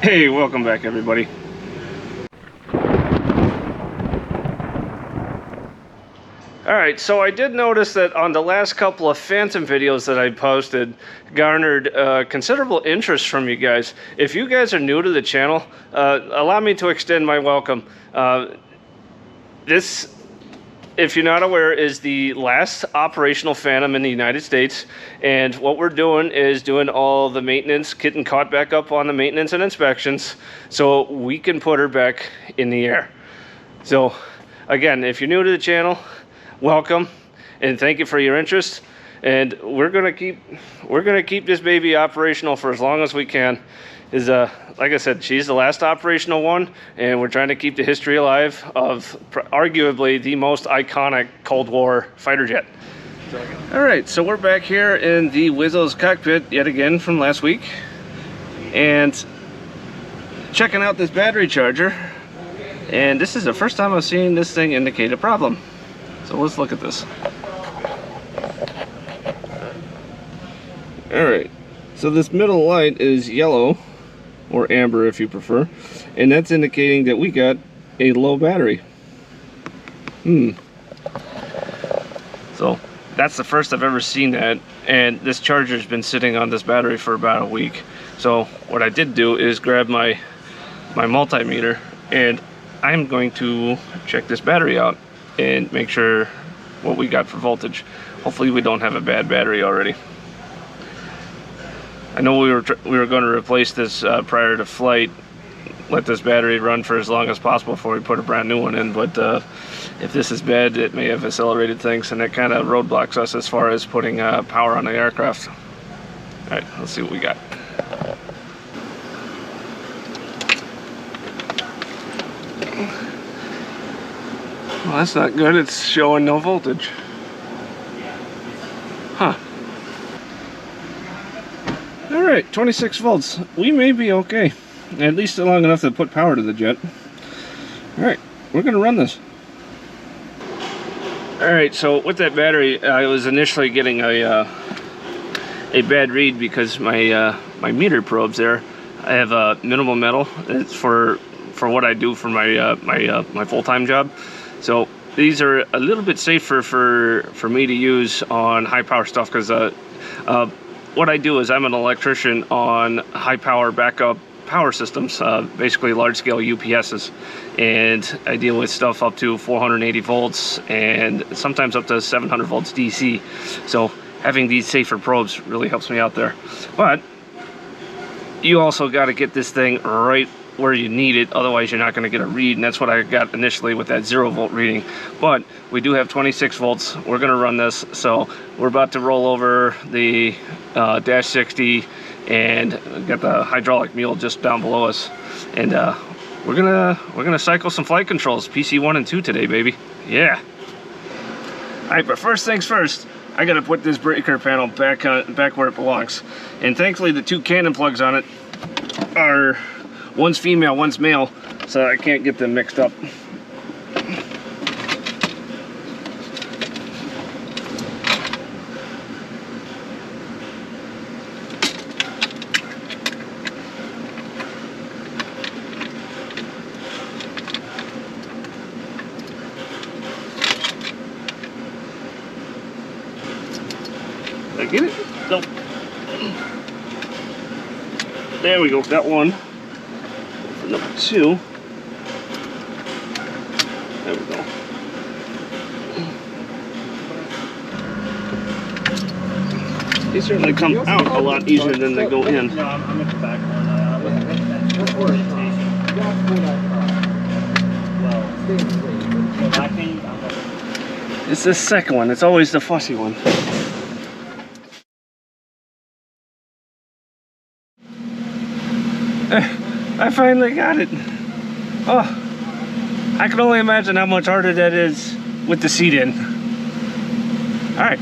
Hey, welcome back everybody. Alright, so I did notice that on the last couple of Phantom videos that I posted garnered considerable interest from you guys. If you guys are new to the channel, allow me to extend my welcome. This, if you're not aware, is the last operational Phantom in the United States, and what we're doing is doing all the maintenance, getting caught back up on the maintenance and inspections so we can put her back in the air. So again, if you're new to the channel, welcome and thank you for your interest, and we're gonna keep this baby operational for as long as we can. Like I said, she's the last operational one, and we're trying to keep the history alive of arguably the most iconic Cold War fighter jet. All right, so we're back here in the Wizzo's cockpit yet again from last week, and checking out this battery charger. And this is the first time I've seen this thing indicate a problem. So let's look at this. All right, so this middle light is yellow, or amber if you prefer, and that's indicating that we got a low battery. So that's the first I've ever seen that, and this charger's been sitting on this battery for about a week. So what I did do is grab my multimeter, and I'm going to check this battery out and make sure what we got for voltage. Hopefully we don't have a bad battery already. I know we were going to replace this prior to flight, let this battery run for as long as possible before we put a brand new one in, but if this is bad, it may have accelerated things, and it kind of roadblocks us as far as putting power on the aircraft. All right, let's see what we got. Well, that's not good. It's showing no voltage. Huh. All right, 26 volts. We may be okay. At least long enough to put power to the jet. All right, we're gonna run this. All right, so with that battery, I was initially getting a bad read because my meter probes there, I have minimal metal. It's for what I do for my full-time job. So these are a little bit safer for me to use on high power stuff, because what I do is I'm an electrician on high power backup power systems, basically large scale UPSs, and I deal with stuff up to 480 volts and sometimes up to 700 volts DC. So having these safer probes really helps me out there. But you also got to get this thing right where you need it, otherwise you're not going to get a read, and that's what I got initially with that 0 volt reading. But we do have 26 volts. We're going to run this, so we're about to roll over the dash 60 and got the hydraulic mule just down below us, and we're gonna cycle some flight controls, PC 1 and 2 today, baby. Yeah. All right, but first things first, I got to put this breaker panel back where it belongs, and thankfully the two cannon plugs on it are, one's female, one's male, so I can't get them mixed up. Did I get it? Nope. There we go, got one. Number 2. There we go. These certainly come out a lot easier than they go in. No, I'm at the back one. That's orientation. Well, It's the second one. It's always the fussy one. I finally got it. Oh, I can only imagine how much harder that is with the seat in. All right.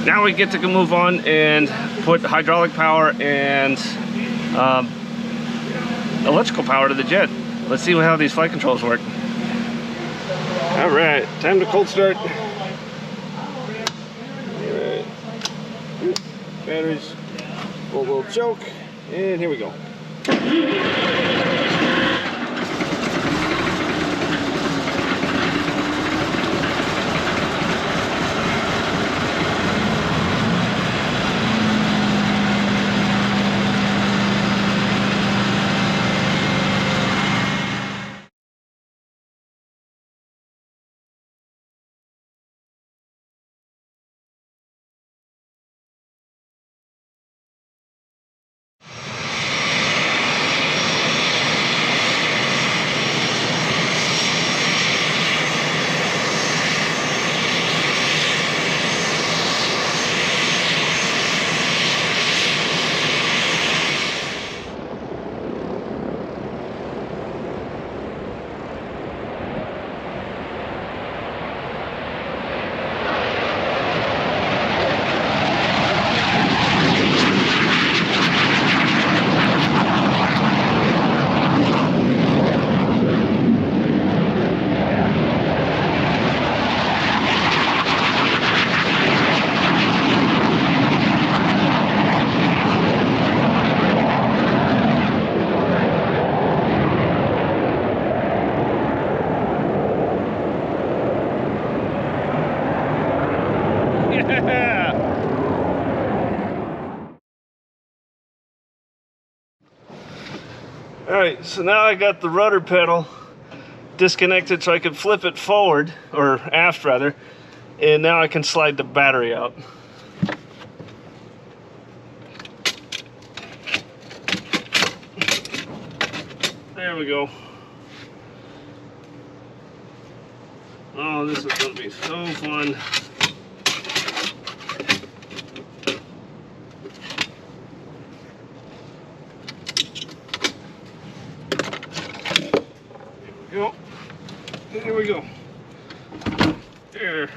Now we get to move on and put hydraulic power and electrical power to the jet. Let's see how these flight controls work. All right, time to cold start. All right. Batteries A little choke, and here we go. Alright, so now I got the rudder pedal disconnected so I can flip it forward, or aft rather, and now I can slide the battery out. There we go. Oh, this is going to be so fun. Here we go. There.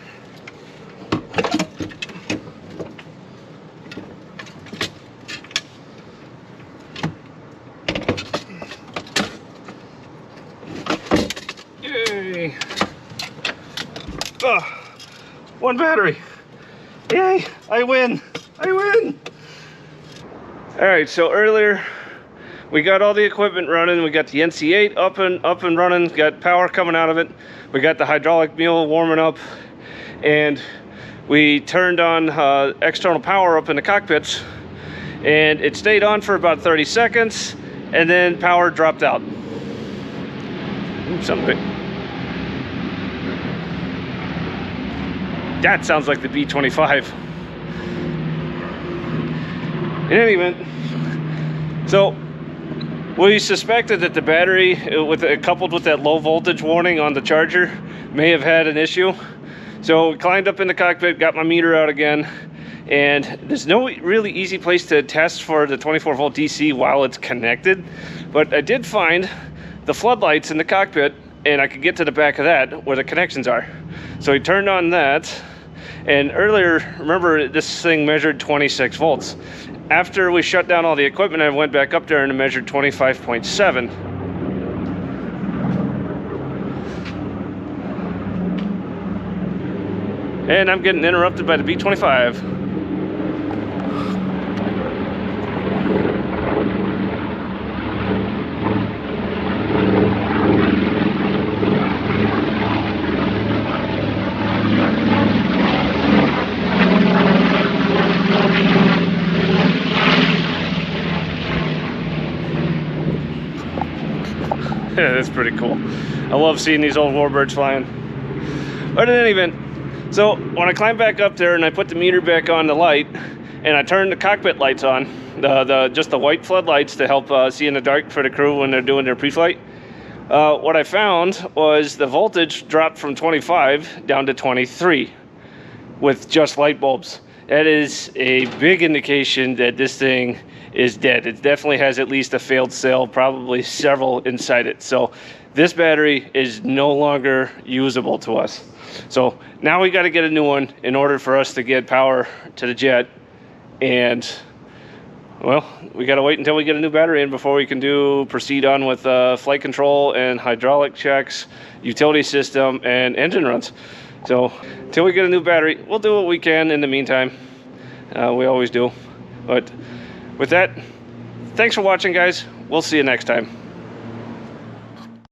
Yay. One battery. Yay, I win. I win. All right, so earlier we got all the equipment running. We got the NC8 up and running. Got power coming out of it. We got the hydraulic mule warming up, and we turned on external power up in the cockpits, and it stayed on for about 30 seconds, and then power dropped out. Something. That sounds like the B-25. In any event, so we suspected that the battery, coupled with that low voltage warning on the charger, may have had an issue. So we climbed up in the cockpit, got my meter out again, and there's no really easy place to test for the 24 volt DC while it's connected. But I did find the floodlights in the cockpit, and I could get to the back of that where the connections are. So we turned on that, and earlier, remember, this thing measured 26 volts. After we shut down all the equipment, I went back up there and measured 25.7. And I'm getting interrupted by the B-25. Yeah, that's pretty cool. I love seeing these old warbirds flying. But in any event, so when I climbed back up there and I put the meter back on the light, and I turned the cockpit lights on, just the white floodlights to help see in the dark for the crew when they're doing their pre-flight, what I found was the voltage dropped from 25 down to 23 with just light bulbs. That is a big indication that this thing is dead. It definitely has at least a failed cell, probably several inside it. So this battery is no longer usable to us. So now we got to get a new one in order for us to get power to the jet. And well, we got to wait until we get a new battery in before we can proceed on with flight control and hydraulic checks, utility system, and engine runs. So until we get a new battery, we'll do what we can in the meantime. We always do. But with that, thanks for watching, guys. We'll see you next time.